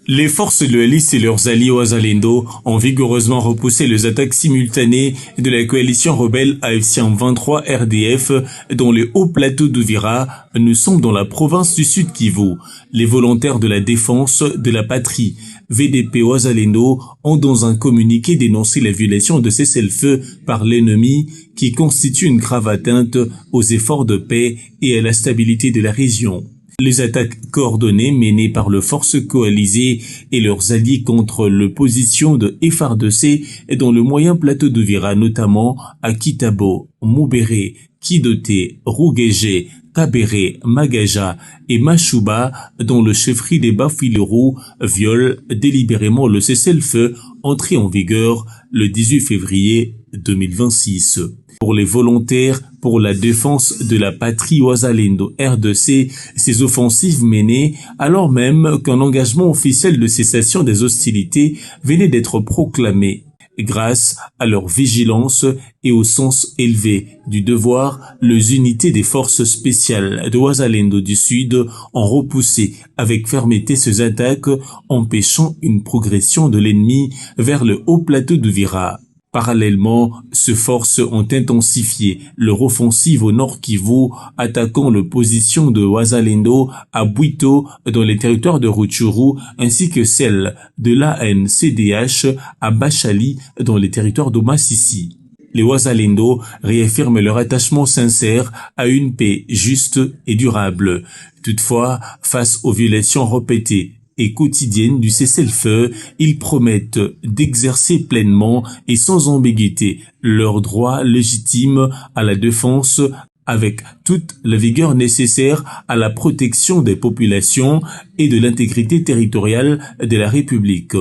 Les forces loyalistes et leurs alliés Wazalendo ont vigoureusement repoussé les attaques simultanées de la coalition rebelle AFC M23 RDF dans le haut plateau d'Uvira. Nous sommes dans la province du Sud Kivu. Les volontaires de la défense de la patrie, VDP Wazalendo, ont dans un communiqué dénoncé la violation de cessez-le-feu par l'ennemi qui constitue une grave atteinte aux efforts de paix et à la stabilité de la région. Les attaques coordonnées menées par les forces coalisées et leurs alliés contre l'opposition de FARDC dans le moyen plateau d'Uvira, notamment à Kitabo, Moubéré, Kidoté, Rouguégé, Kabéré, Magaja et Machuba, dont le chefferie des Bafilérou viole délibérément le cessez-le-feu entré en vigueur le 18 février 2026. Pour les volontaires pour la défense de la patrie Wazalendo RDC, ces offensives menées alors même qu'un engagement officiel de cessation des hostilités venait d'être proclamé. Grâce à leur vigilance et au sens élevé du devoir, les unités des forces spéciales de Wazalendo du Sud ont repoussé avec fermeté ces attaques, empêchant une progression de l'ennemi vers le haut plateau d'Uvira. Parallèlement, ces forces ont intensifié leur offensive au nord Kivu, attaquant les positions de Wazalendo à Bwito dans les territoires de Rutshuru, ainsi que celle de l'ANCDH à Bachali dans les territoires de Masisi. Les Wazalendo réaffirment leur attachement sincère à une paix juste et durable. Toutefois, face aux violations répétées et quotidienne du cessez-le-feu, ils promettent d'exercer pleinement et sans ambiguïté leur droit légitime à la défense avec toute la vigueur nécessaire à la protection des populations et de l'intégrité territoriale de la République.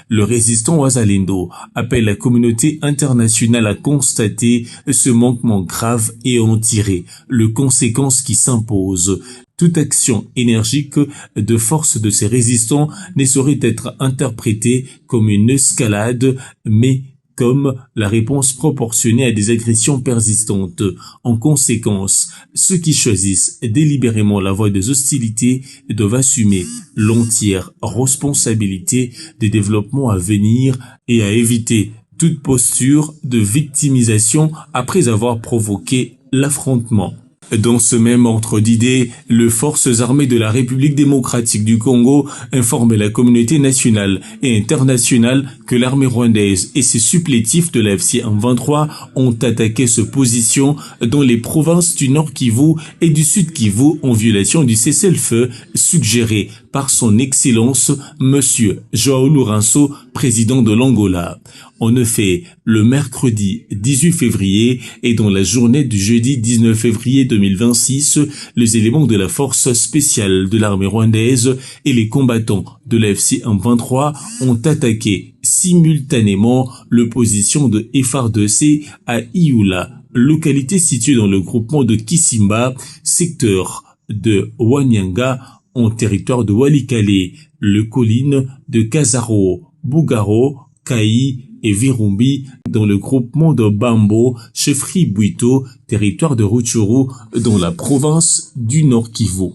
Le résistant Wazalendo appelle la communauté internationale à constater ce manquement grave et à en tirer les conséquences qui s'imposent. Toute action énergique de force de ces résistants ne saurait être interprétée comme une escalade, mais comme la réponse proportionnée à des agressions persistantes. En conséquence, ceux qui choisissent délibérément la voie des hostilités doivent assumer l'entière responsabilité des développements à venir et à éviter toute posture de victimisation après avoir provoqué l'affrontement. Dans ce même ordre d'idées, les forces armées de la République démocratique du Congo informent la communauté nationale et internationale que l'armée rwandaise et ses supplétifs de la FC M23 ont attaqué ces positions dans les provinces du Nord Kivu et du Sud Kivu en violation du cessez-le-feu suggéré par son Excellence Monsieur João Lourenço, président de l'Angola. En effet, le mercredi 18 février et dans la journée du jeudi 19 février 2026, les éléments de la force spéciale de l'armée rwandaise et les combattants de la FC M23 ont attaqué simultanément l'opposition de FARDC à Ioula, localité située dans le groupement de Kisimba, secteur de Wanyanga, en territoire de Walikale, le colline de Kazaro, Bougaro, Kaï et Virumbi dans le groupement de Bambo, chefferie Bwito, territoire de Rutshuru dans la province du Nord Kivu.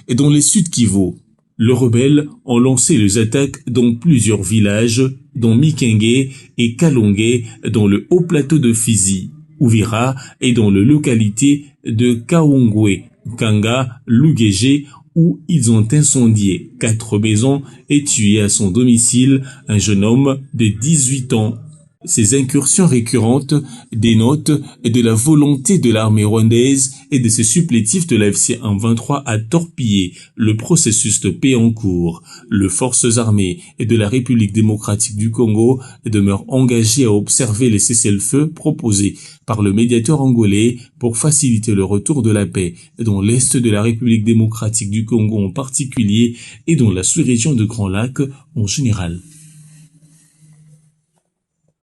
Et dans le Sud Kivu, les rebelles ont lancé les attaques dans plusieurs villages, dont Mikenge et Kalonge dans le haut plateau de Fizi, Uvira et dans la localité de Kaongwe, Kanga, Louguégé, où ils ont incendié 4 maisons et tué à son domicile un jeune homme de 18 ans. Ces incursions récurrentes dénotent de la volonté de l'armée rwandaise et de ses supplétifs de la FC M23 à torpiller le processus de paix en cours. Les forces armées de la République démocratique du Congo demeurent engagées à observer les cessez-le-feu proposés par le médiateur angolais pour faciliter le retour de la paix dans l'est de la République démocratique du Congo en particulier et dans la sous-région de Grand Lac en général.